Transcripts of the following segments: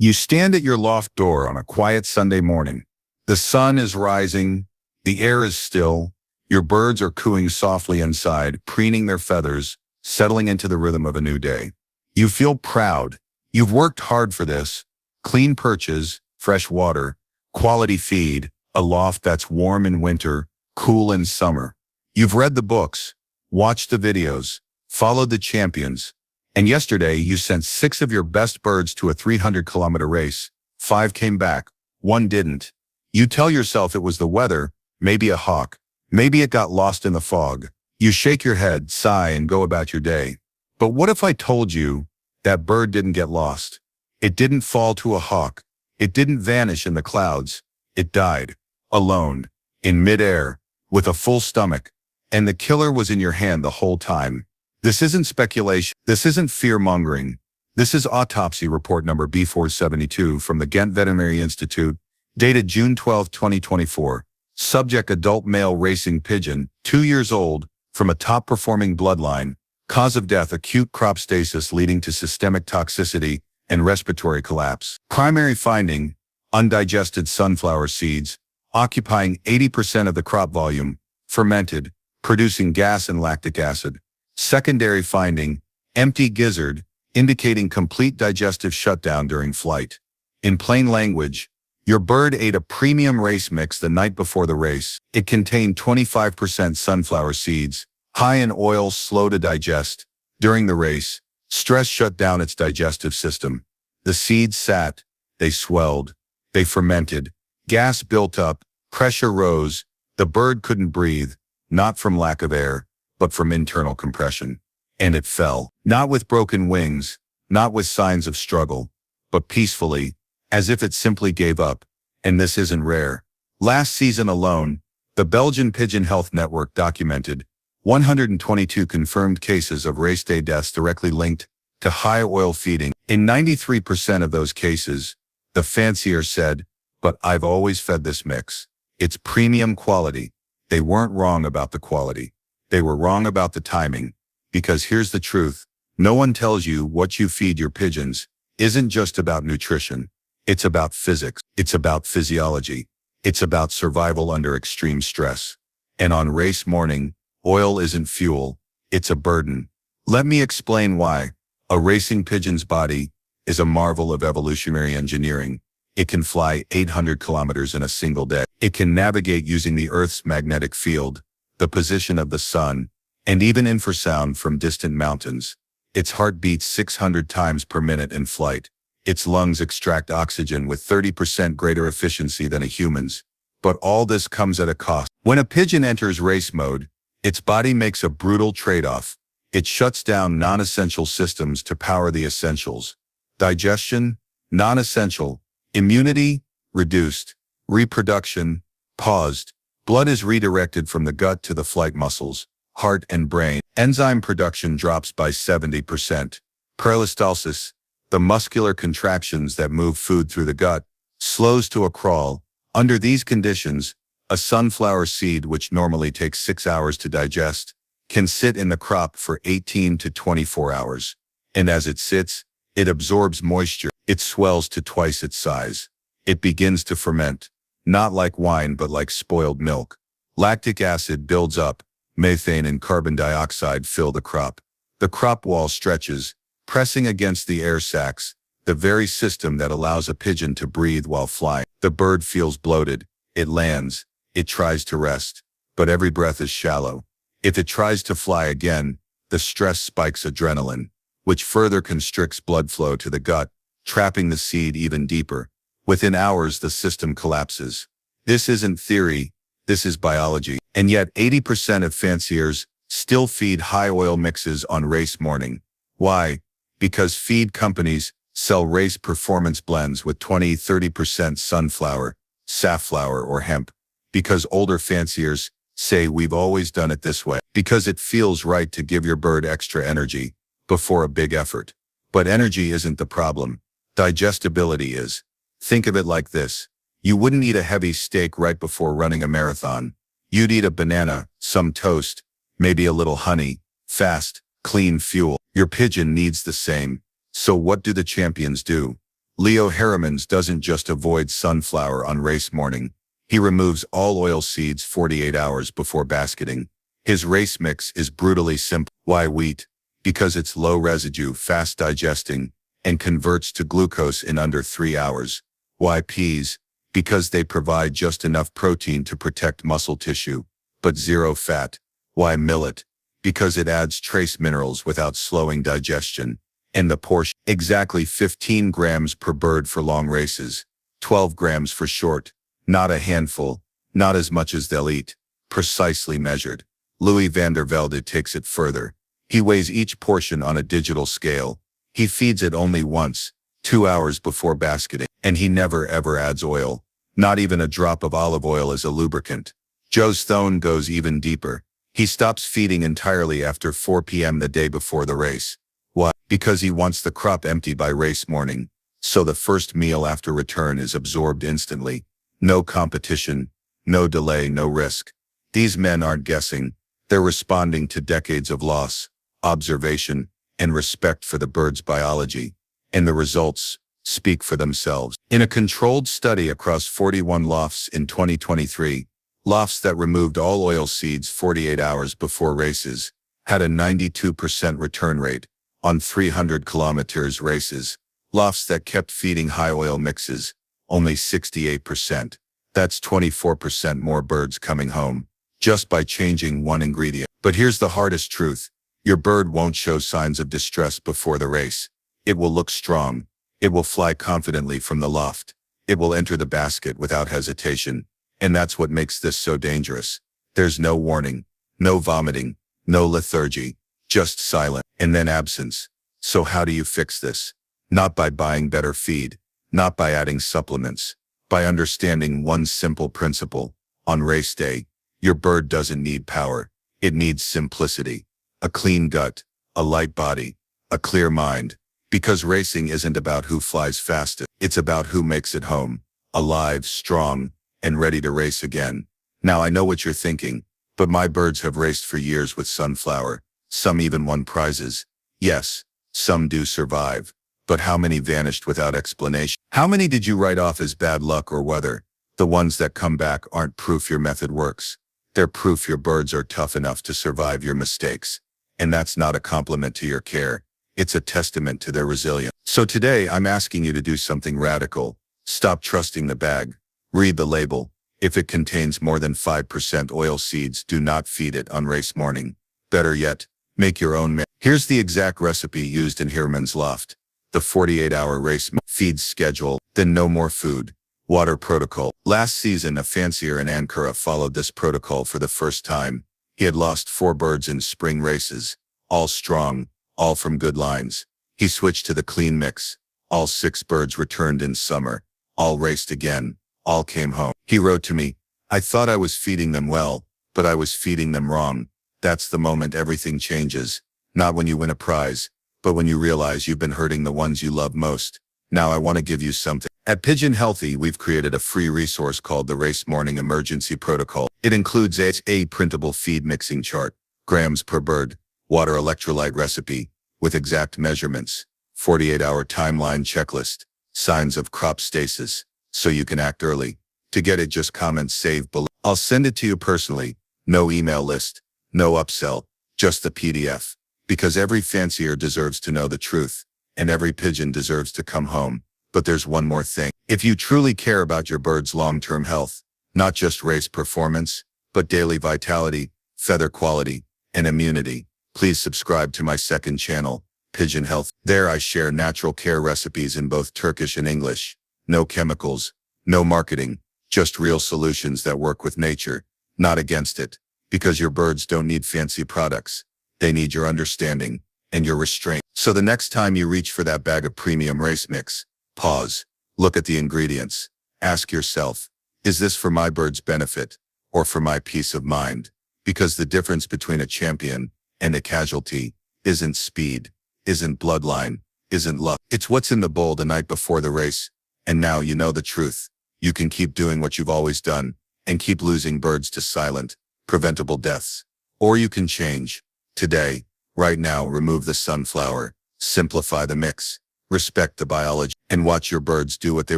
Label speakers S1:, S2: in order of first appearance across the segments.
S1: You stand at your loft door on a quiet Sunday morning. The sun is rising, the air is still, your birds are cooing softly inside, preening their feathers, settling into the rhythm of a new day. You feel proud. You've worked hard for this. Clean perches, fresh water, quality feed, a loft that's warm in winter, cool in summer. You've read the books, watched the videos, followed the champions. And yesterday you sent 6 of your best birds to a 300-kilometer race. 5 came back, 1 didn't. You tell yourself it was the weather, maybe a hawk, maybe it got lost in the fog. You shake your head, sigh, and go about your day. But what if I told you that bird didn't get lost? It didn't fall to a hawk. It didn't vanish in the clouds. It died, alone, in midair, with a full stomach. And the killer was in your hand the whole time. This isn't speculation. This isn't fear-mongering. This is autopsy report number B472 from the Ghent Veterinary Institute, dated June 12, 2024. Subject adult male racing pigeon, 2 years old, from a top-performing bloodline. Cause of death acute crop stasis leading to systemic toxicity and respiratory collapse. Primary finding, undigested sunflower seeds, occupying 80% of the crop volume, fermented, producing gas and lactic acid. Secondary finding, empty gizzard, indicating complete digestive shutdown during flight. In plain language, your bird ate a premium race mix the night before the race. It contained 25% sunflower seeds, high in oil, slow to digest. During the race, stress shut down its digestive system. The seeds sat, they swelled, they fermented, gas built up, pressure rose, the bird couldn't breathe, not from lack of air, but from internal compression. And it fell, not with broken wings, not with signs of struggle, but peacefully, as if it simply gave up. And this isn't rare. Last season alone, the Belgian Pigeon Health Network documented 122 confirmed cases of race day deaths directly linked to high oil feeding. In 93% of those cases, the fancier said, "But I've always fed this mix. It's premium quality." They weren't wrong about the quality. They were wrong about the timing. Because here's the truth. No one tells you what you feed your pigeons isn't just about nutrition. It's about physics. It's about physiology. It's about survival under extreme stress. And on race morning, oil isn't fuel. It's a burden. Let me explain why. A racing pigeon's body is a marvel of evolutionary engineering. It can fly 800 kilometers in a single day. It can navigate using the Earth's magnetic field, the position of the sun, and even infrasound from distant mountains. Its heart beats 600 times per minute in flight. Its lungs extract oxygen with 30% greater efficiency than a human's. But all this comes at a cost. When a pigeon enters race mode, its body makes a brutal trade-off. It shuts down non-essential systems to power the essentials. Digestion, non-essential. Immunity, reduced. Reproduction, paused. Blood is redirected from the gut to the flight muscles, heart and brain. Enzyme production drops by 70%. Peristalsis, the muscular contractions that move food through the gut, slows to a crawl. Under these conditions, a sunflower seed, which normally takes 6 hours to digest, can sit in the crop for 18 to 24 hours. And as it sits, it absorbs moisture. It swells to twice its size. It begins to ferment, not like wine but like spoiled milk. Lactic acid builds up, methane and carbon dioxide fill the crop. The crop wall stretches, pressing against the air sacs, the very system that allows a pigeon to breathe while flying. The bird feels bloated. It lands. It tries to rest. But every breath is shallow. If it tries to fly again, the stress spikes adrenaline, which further constricts blood flow to the gut, trapping the seed even deeper. Within hours, the system collapses. This isn't theory. This is biology. And yet 80% of fanciers still feed high oil mixes on race morning. Why? Because feed companies sell race performance blends with 20-30% sunflower, safflower, or hemp. Because older fanciers say we've always done it this way. Because it feels right to give your bird extra energy before a big effort. But energy isn't the problem. Digestibility is. Think of it like this. You wouldn't eat a heavy steak right before running a marathon. You'd eat a banana, some toast, maybe a little honey, fast, clean fuel. Your pigeon needs the same. So what do the champions do? Leo Harriman's doesn't just avoid sunflower on race morning. He removes all oil seeds 48 hours before basketing. His race mix is brutally simple. Why wheat? Because it's low residue, fast digesting, and converts to glucose in under 3 hours. Why peas? Because they provide just enough protein to protect muscle tissue, but zero fat. Why millet? Because it adds trace minerals without slowing digestion. And the portion, exactly 15 grams per bird for long races, 12 grams for short. Not a handful, not as much as they'll eat. Precisely measured. Louis van der Velde takes it further. He weighs each portion on a digital scale. He feeds it only once, 2 hours before basketing, and he never ever adds oil. Not even a drop of olive oil as a lubricant. Joe Stone goes even deeper. He stops feeding entirely after 4 p.m. the day before the race. Why? Because he wants the crop empty by race morning. So the first meal after return is absorbed instantly. No competition, no delay, no risk. These men aren't guessing. They're responding to decades of loss, observation, and respect for the bird's biology. And the results speak for themselves. In a controlled study across 41 lofts in 2023, lofts that removed all oil seeds 48 hours before races had a 92% return rate on 300 kilometers races. Lofts that kept feeding high oil mixes, only 68%. That's 24% more birds coming home, just by changing one ingredient. But here's the hardest truth. Your bird won't show signs of distress before the race. It will look strong. It will fly confidently from the loft. It will enter the basket without hesitation. And that's what makes this so dangerous. There's no warning, no vomiting, no lethargy, just silence, and then absence. So how do you fix this? Not by buying better feed, not by adding supplements, by understanding one simple principle. On race day, your bird doesn't need power. It needs simplicity, a clean gut, a light body, a clear mind. Because racing isn't about who flies fastest. It's about who makes it home, alive, strong, and ready to race again. Now I know what you're thinking, but my birds have raced for years with sunflower. Some even won prizes. Yes, some do survive. But how many vanished without explanation? How many did you write off as bad luck or weather? The ones that come back aren't proof your method works. They're proof your birds are tough enough to survive your mistakes. And that's not a compliment to your care. It's a testament to their resilience. So today I'm asking you to do something radical. Stop trusting the bag. Read the label. If it contains more than 5% oil seeds, do not feed it on race morning. Better yet, make your own. Here's the exact recipe used in Harriman's loft. The 48-hour race feed schedule, then no more food. Water protocol. Last season, a Fancier in Ankara followed this protocol for the first time. He had lost 4 birds in spring races, all strong, all from good lines. He switched to the clean mix. All 6 birds returned in summer. All raced again. All came home. He wrote to me, "I thought I was feeding them well, but I was feeding them wrong." That's the moment everything changes. Not when you win a prize, but when you realize you've been hurting the ones you love most. Now I want to give you something. At Pigeon Healthy, we've created a free resource called the Race Morning Emergency Protocol. It includes a printable feed mixing chart, grams per bird, water electrolyte recipe, with exact measurements, 48-hour timeline checklist, signs of crop stasis, so you can act early. To get it, just comment save below. I'll send it to you personally. No email list, no upsell, just the PDF. Because every fancier deserves to know the truth, and every pigeon deserves to come home. But there's one more thing. If you truly care about your bird's long-term health, not just race performance, but daily vitality, feather quality, and immunity, please subscribe to my second channel, Pigeon Health. There I share natural care recipes in both Turkish and English. No chemicals, no marketing, just real solutions that work with nature, not against it. Because your birds don't need fancy products. They need your understanding and your restraint. So the next time you reach for that bag of premium race mix, pause, look at the ingredients, ask yourself, is this for my bird's benefit or for my peace of mind? Because the difference between a champion and a casualty isn't speed, isn't bloodline, isn't luck. It's what's in the bowl the night before the race. And now you know the truth. You can keep doing what you've always done and keep losing birds to silent, preventable deaths. Or you can change. Today, right now, remove the sunflower, simplify the mix, respect the biology, and watch your birds do what they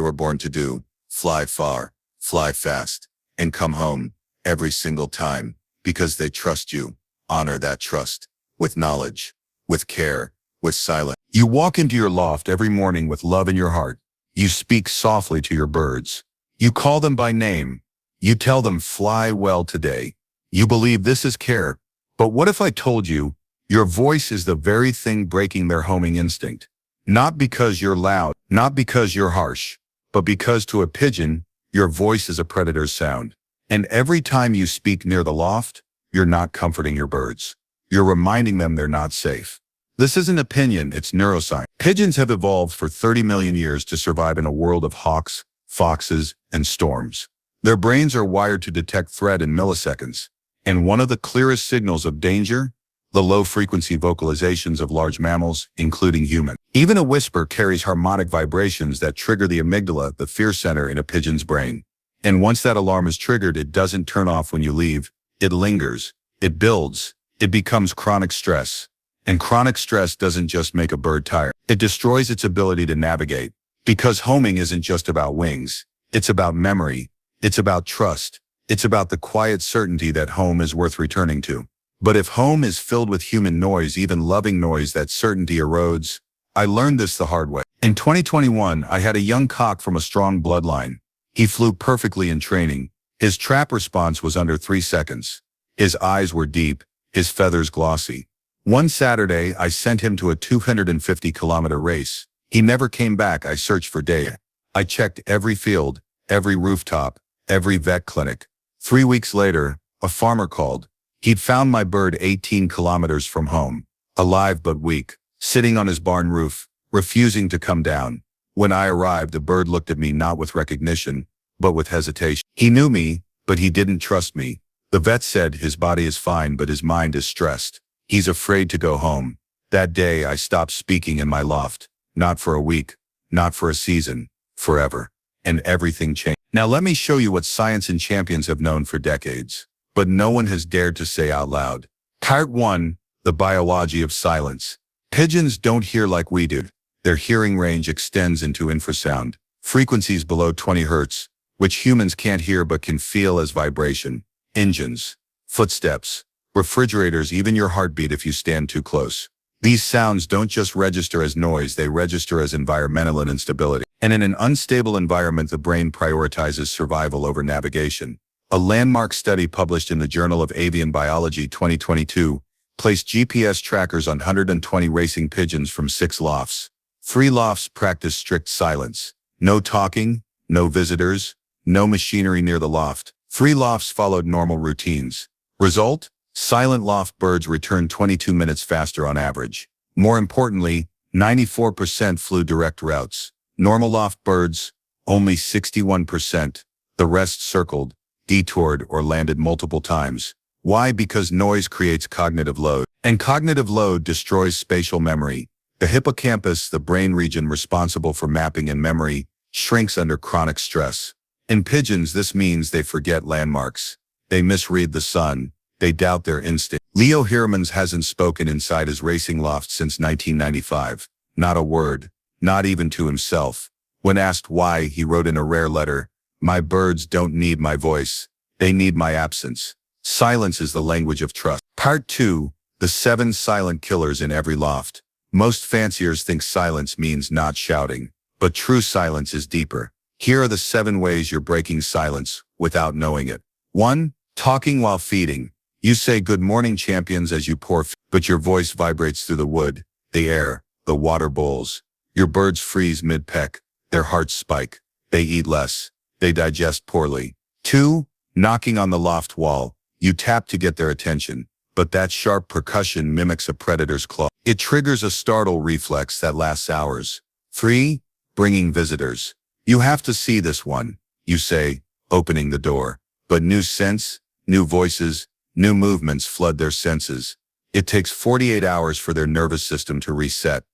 S1: were born to do. Fly far, fly fast, and come home every single time because they trust you. Honor that trust with knowledge, with care, with silence. You walk into your loft every morning with love in your heart. You speak softly to your birds. You call them by name. You tell them, fly well today. You believe this is care. But what if I told you your voice is the very thing breaking their homing instinct? Not because you're loud, not because you're harsh, but because to a pigeon, your voice is a predator's sound. And every time you speak near the loft, you're not comforting your birds. You're reminding them they're not safe. This isn't opinion, it's neuroscience. Pigeons have evolved for 30 million years to survive in a world of hawks, foxes, and storms. Their brains are wired to detect threat in milliseconds. And one of the clearest signals of danger? The low-frequency vocalizations of large mammals, including humans. Even a whisper carries harmonic vibrations that trigger the amygdala, the fear center in a pigeon's brain. And once that alarm is triggered, it doesn't turn off when you leave. It lingers. It builds. It becomes chronic stress. And chronic stress doesn't just make a bird tired. It destroys its ability to navigate. Because homing isn't just about wings. It's about memory. It's about trust. It's about the quiet certainty that home is worth returning to. But if home is filled with human noise, even loving noise, that certainty erodes. I learned this the hard way. In 2021, I had a young cock from a strong bloodline. He flew perfectly in training. His trap response was under 3 seconds. His eyes were deep, his feathers glossy. One Saturday, I sent him to a 250-kilometer race. He never came back. I searched for days. I checked every field, every rooftop, every vet clinic. 3 weeks later, a farmer called. He'd found my bird 18 kilometers from home, alive but weak, sitting on his barn roof, refusing to come down. When I arrived, the bird looked at me not with recognition, but with hesitation. He knew me, but he didn't trust me. The vet said his body is fine, but his mind is stressed. He's afraid to go home. That day, I stopped speaking in my loft. Not for a week, not for a season, forever. And everything changed. Now let me show you what science and champions have known for decades, but no one has dared to say out loud. Part 1, the biology of silence. Pigeons don't hear like we do. Their hearing range extends into infrasound, frequencies below 20 hertz, which humans can't hear but can feel as vibration. Engines, footsteps, refrigerators, even your heartbeat if you stand too close. These sounds don't just register as noise, they register as environmental instability. And in an unstable environment, the brain prioritizes survival over navigation. A landmark study published in the Journal of Avian Biology 2022 placed GPS trackers on 120 racing pigeons from 6 lofts. 3 lofts practiced strict silence. No talking, no visitors, no machinery near the loft. 3 lofts followed normal routines. Result? Silent loft birds returned 22 minutes faster on average. More importantly, 94% flew direct routes. Normal loft birds, only 61%. The rest circled, detoured, or landed multiple times. Why? Because noise creates cognitive load, and cognitive load destroys spatial memory. The hippocampus, the brain region responsible for mapping and memory, shrinks under chronic stress. In pigeons, this means they forget landmarks. They misread the sun. They doubt their instinct. Leo Hirmans hasn't spoken inside his racing loft since 1995. Not a word, not even to himself. When asked why, he wrote in a rare letter, "My birds don't need my voice. They need my absence." Silence is the language of trust. Part 2, the 7 silent killers in every loft. Most fanciers think silence means not shouting, but true silence is deeper. Here are the 7 ways you're breaking silence without knowing it. 1. Talking while feeding. You say good morning champions as you pour, but your voice vibrates through the wood, the air, the water bowls. Your birds freeze mid-peck. Their hearts spike. They eat less. They digest poorly. 2. Knocking on the loft wall. You tap to get their attention, but that sharp percussion mimics a predator's claw. It triggers a startle reflex that lasts hours. 3. Bringing visitors. You have to see this one, you say, opening the door. But new scents, new voices, new movements flood their senses. It takes 48 hours for their nervous system to reset.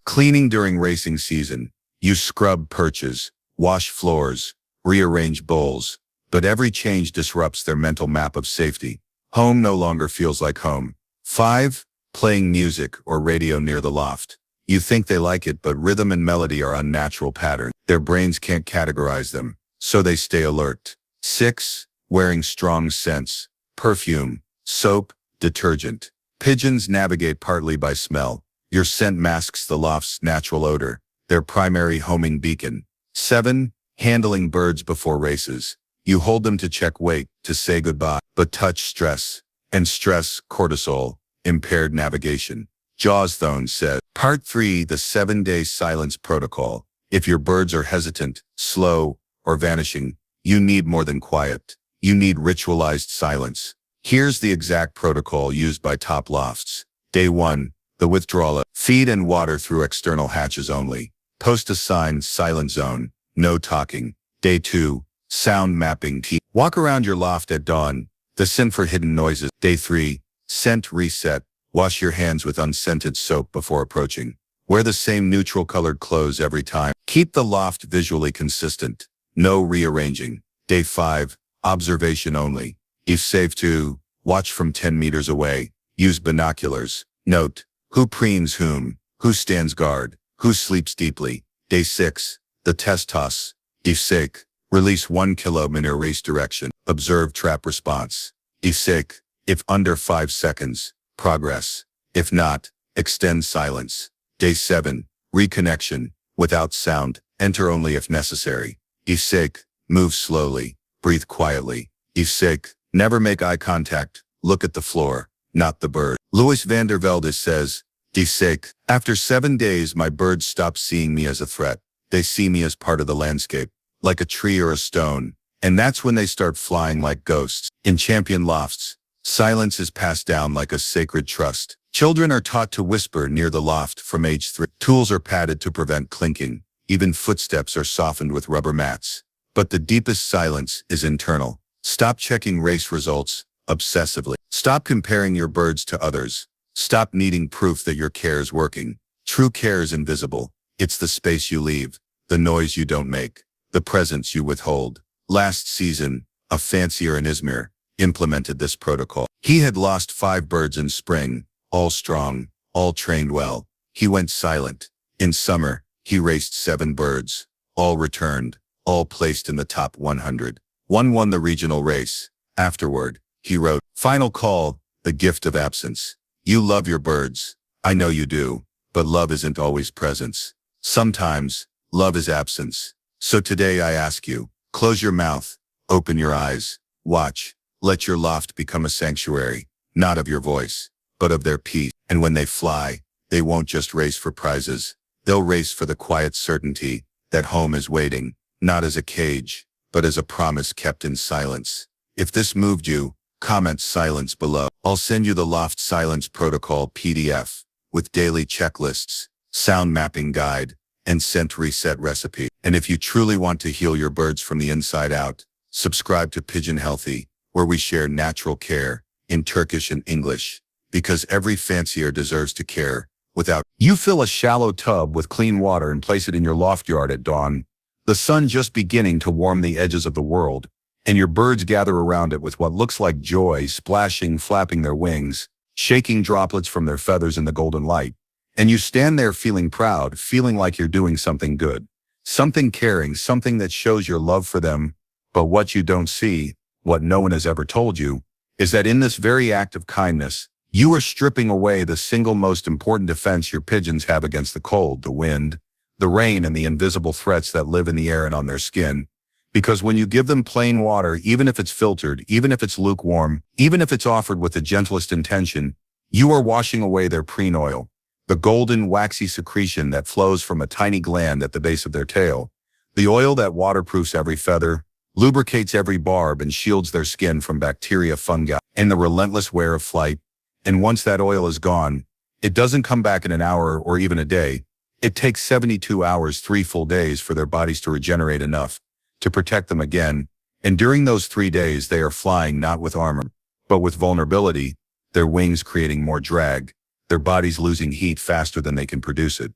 S1: Cleaning during racing season. You scrub perches, wash floors, rearrange bowls. But every change disrupts their mental map of safety. Home no longer feels like home. 5. Playing music or radio near the loft. You think they like it, but rhythm and melody are unnatural patterns. Their brains can't categorize them, so they stay alert. 6. Wearing strong scents. Perfume, soap, detergent. Pigeons navigate partly by smell. Your scent masks the loft's natural odor, their primary homing beacon. 7. Handling birds before races. You hold them to check weight, to say goodbye, but touch stress. And stress, cortisol, impaired navigation. Jawthorne said. Part 3. The 7-Day Silence Protocol. If your birds are hesitant, slow, or vanishing, you need more than quiet. You need ritualized silence. Here's the exact protocol used by top lofts. Day 1. The withdrawal. Feed and water through external hatches only. Post a sign, silent zone, no talking. Day 2. Sound mapping. Walk around your loft at dawn. Listen for hidden noises. Day 3. Scent reset. Wash your hands with unscented soap before approaching. Wear the same neutral-colored clothes every time. Keep the loft visually consistent. No rearranging. Day 5. Observation only. If safe to, watch from 10 meters away. Use binoculars. Note, who preens whom, who stands guard, who sleeps deeply. Day 6. The test toss. If sick, release 1 kilo in erase direction. Observe trap response. If sick, if under 5 seconds, progress. If not, extend silence. Day 7. Reconnection. Without sound, enter only if necessary. If sick, move slowly, breathe quietly. If sick, never make eye contact, look at the floor, not the bird. Louis van der Velde says, if sick, after 7 days my birds stop seeing me as a threat. They see me as part of the landscape, like a tree or a stone, and that's when they start flying like ghosts. In champion lofts, silence is passed down like a sacred trust. Children are taught to whisper near the loft from age 3. Tools are padded to prevent clinking. Even footsteps are softened with rubber mats. But the deepest silence is internal. Stop checking race results obsessively. Stop comparing your birds to others. Stop needing proof that your care is working. True care is invisible. It's the space you leave, the noise you don't make, the presence you withhold. Last season, a fancier in Izmir implemented this protocol. He had lost 5 birds in spring, all strong, all trained well. He went silent. In summer, he raced 7 birds, all returned, all placed in the top 100. One won the regional race. Afterward, he wrote, "Final call, the gift of absence. You love your birds. I know you do, but love isn't always presence. Sometimes, love is absence. So today I ask you, close your mouth, open your eyes, watch, let your loft become a sanctuary, not of your voice, but of their peace. And when they fly, they won't just race for prizes. They'll race for the quiet certainty that home is waiting, not as a cage, but as a promise kept in silence." If this moved you, comment silence below. I'll send you the Loft Silence Protocol PDF with daily checklists, sound mapping guide, and scent reset recipe. And if you truly want to heal your birds from the inside out, subscribe to Pigeon Healthy, where we share natural care in Turkish and English, because every fancier deserves to care without. You fill a shallow tub with clean water and place it in your loft yard at dawn, the sun just beginning to warm the edges of the world, and your birds gather around it with what looks like joy, splashing, flapping their wings, shaking droplets from their feathers in the golden light. And you stand there feeling proud, feeling like you're doing something good, something caring, something that shows your love for them. But what you don't see, what no one has ever told you, is that in this very act of kindness, you are stripping away the single most important defense your pigeons have against the cold, the wind, the rain, and the invisible threats that live in the air and on their skin. Because when you give them plain water, even if it's filtered, even if it's lukewarm, even if it's offered with the gentlest intention, you are washing away their preen oil, the golden, waxy secretion that flows from a tiny gland at the base of their tail, the oil that waterproofs every feather, lubricates every barb, and shields their skin from bacteria, fungi, and the relentless wear of flight. And once that oil is gone, it doesn't come back in an hour or even a day. It takes 72 hours, 3 full days, for their bodies to regenerate enough to protect them again. And during those 3 days, they are flying not with armor, but with vulnerability, their wings creating more drag, their bodies losing heat faster than they can produce it,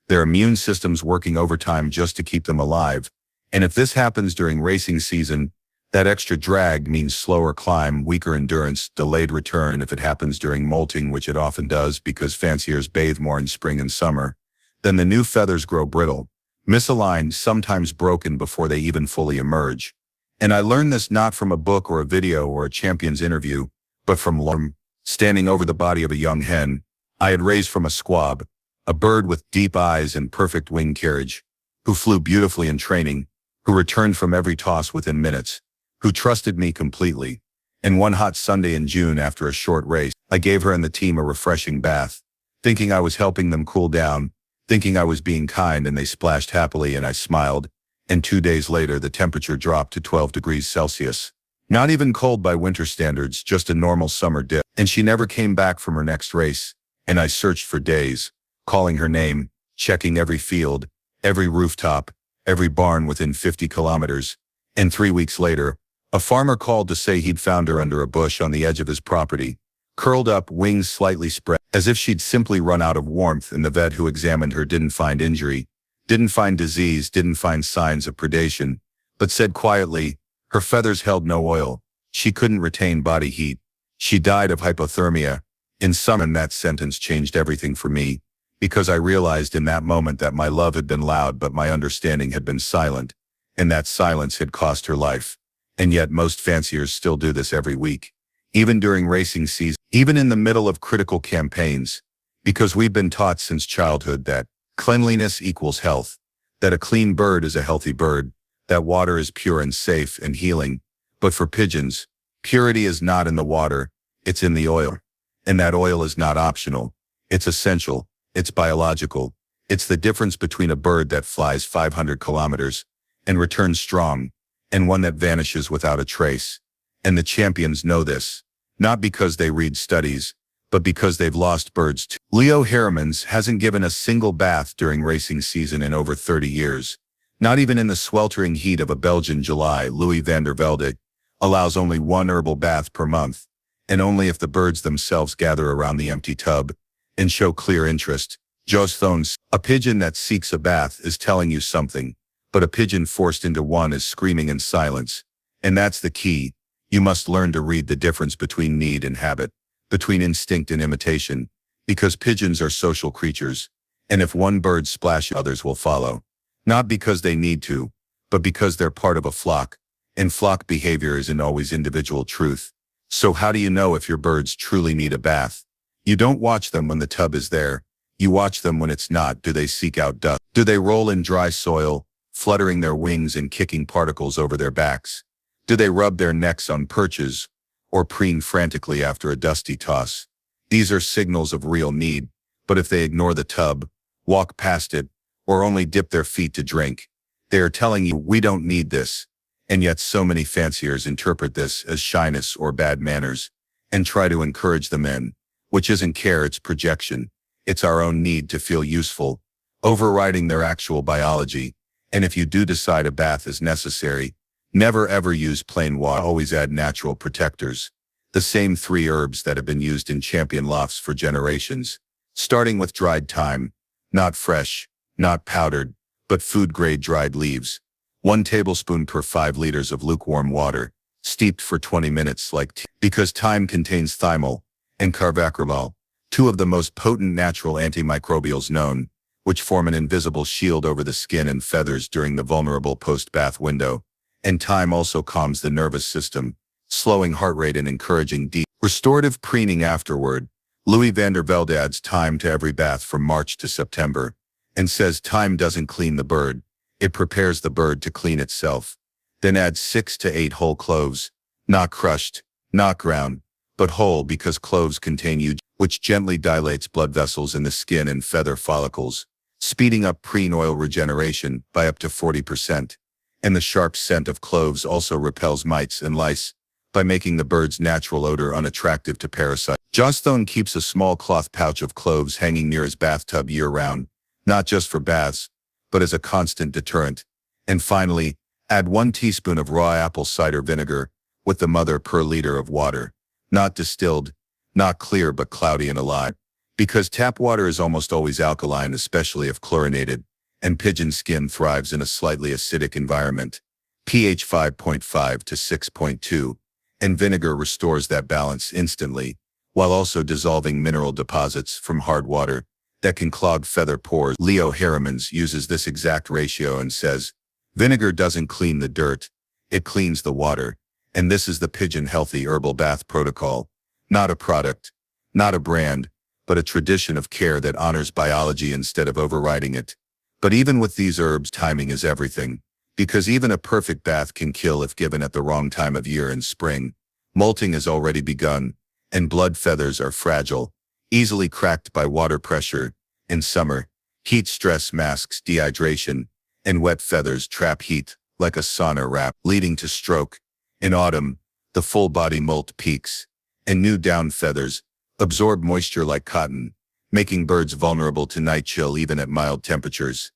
S1: their immune systems working overtime just to keep them alive. And if this happens during racing season, that extra drag means slower climb, weaker endurance, delayed return. If it happens during molting, which it often does because fanciers bathe more in spring and summer, Then the new feathers grow brittle, misaligned, sometimes broken before they even fully emerge. And I learned this not from a book or a video or a champion's interview, but from standing over the body of a young hen I had raised from a squab, a bird with deep eyes and perfect wing carriage, who flew beautifully in training, who returned from every toss within minutes, who trusted me completely. And one hot Sunday in June, after a short race, I gave her and the team a refreshing bath, thinking I was helping them cool down, thinking I was being kind, and they splashed happily and I smiled. And 2 days later, the temperature dropped to 12 degrees Celsius. Not even cold by winter standards, just a normal summer dip. And she never came back from her next race. And I searched for days, calling her name, checking every field, every rooftop, every barn within 50 kilometers. And 3 weeks later, a farmer called to say he'd found her under a bush on the edge of his property, curled up, wings slightly spread, as if she'd simply run out of warmth, and the vet who examined her didn't find injury, didn't find disease, didn't find signs of predation, but said quietly, her feathers held no oil. She couldn't retain body heat. She died of hypothermia. In sum, and that sentence changed everything for me, because I realized in that moment that my love had been loud, but my understanding had been silent, and that silence had cost her life. And yet most fanciers still do this every week, even during racing season, even in the middle of critical campaigns, because we've been taught since childhood that cleanliness equals health, that a clean bird is a healthy bird, that water is pure and safe and healing. But for pigeons, purity is not in the water, it's in the oil. And that oil is not optional, it's essential, it's biological. It's the difference between a bird that flies 500 kilometers and returns strong, and one that vanishes without a trace. And the champions know this, not because they read studies, but because they've lost birds too. Leo Harrimans hasn't given a single bath during racing season in over 30 years. Not even in the sweltering heat of a Belgian July. Louis van der Velde allows only one herbal bath per month, and only if the birds themselves gather around the empty tub and show clear interest. Jos Thones, a pigeon that seeks a bath is telling you something, but a pigeon forced into one is screaming in silence. And that's the key. You must learn to read the difference between need and habit, between instinct and imitation, because pigeons are social creatures, and if one bird splashes, others will follow. Not because they need to, but because they're part of a flock, and flock behavior isn't always individual truth. So how do you know if your birds truly need a bath? You don't watch them when the tub is there. You watch them when it's not. Do they seek out dust? Do they roll in dry soil, fluttering their wings and kicking particles over their backs? Do they rub their necks on perches, or preen frantically after a dusty toss? These are signals of real need, but if they ignore the tub, walk past it, or only dip their feet to drink, they are telling you, we don't need this. And yet so many fanciers interpret this as shyness or bad manners, and try to encourage them in, which isn't care, it's projection. It's our own need to feel useful, overriding their actual biology. And if you do decide a bath is necessary, never ever use plain water. Always add natural protectors. The same 3 herbs that have been used in champion lofts for generations, starting with dried thyme, not fresh, not powdered, but food-grade dried leaves. 1 tablespoon per 5 liters of lukewarm water, steeped for 20 minutes like tea. Because thyme contains thymol and carvacrolol, 2 of the most potent natural antimicrobials known, which form an invisible shield over the skin and feathers during the vulnerable post-bath window. And thyme also calms the nervous system, slowing heart rate and encouraging deep restorative preening afterward. Louis van der Velde adds thyme to every bath from March to September, and says thyme doesn't clean the bird, it prepares the bird to clean itself. Then add 6 to 8 whole cloves, not crushed, not ground, but whole, because cloves contain eugenin, which gently dilates blood vessels in the skin and feather follicles, speeding up preen oil regeneration by up to 40%. And the sharp scent of cloves also repels mites and lice by making the bird's natural odor unattractive to parasites. Jos Thones keeps a small cloth pouch of cloves hanging near his bathtub year-round, not just for baths, but as a constant deterrent. And finally, add 1 teaspoon of raw apple cider vinegar with the mother per liter of water, not distilled, not clear but cloudy and alive. Because tap water is almost always alkaline, especially if chlorinated, and pigeon skin thrives in a slightly acidic environment, pH 5.5 to 6.2, and vinegar restores that balance instantly, while also dissolving mineral deposits from hard water. that can clog feather pores. Leo Harrimans uses this exact ratio and says, vinegar doesn't clean the dirt, it cleans the water. And this is the Pigeon Healthy Herbal Bath Protocol. Not a product, not a brand, but a tradition of care that honors biology instead of overriding it. But even with these herbs, timing is everything. Because even a perfect bath can kill if given at the wrong time of year in spring. Molting has already begun, and blood feathers are fragile, easily cracked by water pressure. In summer, heat stress masks dehydration, and wet feathers trap heat like a sauna wrap, leading to stroke. In autumn, the full body molt peaks, and new down feathers absorb moisture like cotton, making birds vulnerable to night chill even at mild temperatures.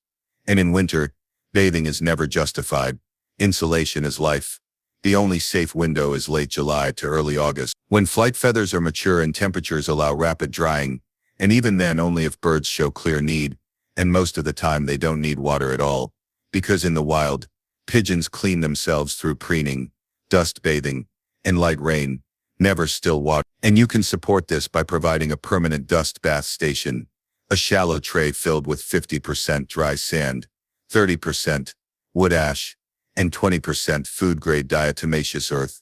S1: And in winter, bathing is never justified. Insulation is life. The only safe window is late July to early August, when flight feathers are mature and temperatures allow rapid drying, and even then only if birds show clear need, and most of the time they don't need water at all, because in the wild, pigeons clean themselves through preening, dust bathing, and light rain, never still water. And you can support this by providing a permanent dust bath station, a shallow tray filled with 50% dry sand, 30% wood ash, and 20% food-grade diatomaceous earth,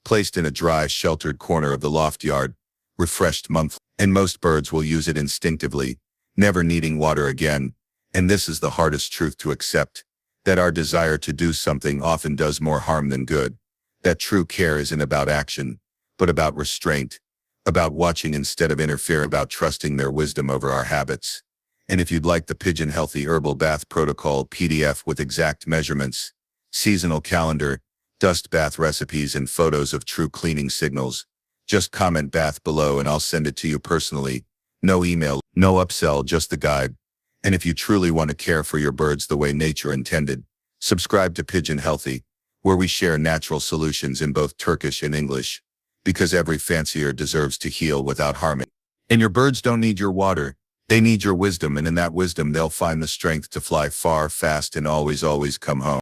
S1: placed in a dry, sheltered corner of the loft yard, refreshed monthly. And most birds will use it instinctively, never needing water again. And this is the hardest truth to accept, that our desire to do something often does more harm than good. That true care isn't about action, but about restraint, about watching instead of interfering, about trusting their wisdom over our habits. And if you'd like the Pigeon Healthy Herbal Bath Protocol PDF with exact measurements, seasonal calendar, dust bath recipes, and photos of true cleaning signals, just comment bath below and I'll send it to you personally. No email, no upsell, just the guide. And if you truly want to care for your birds the way nature intended, subscribe to Pigeon Healthy, where we share natural solutions in both Turkish and English, because every fancier deserves to heal without harming. And your birds don't need your water, they need your wisdom, and in that wisdom they'll find the strength to fly far, fast, and always come home.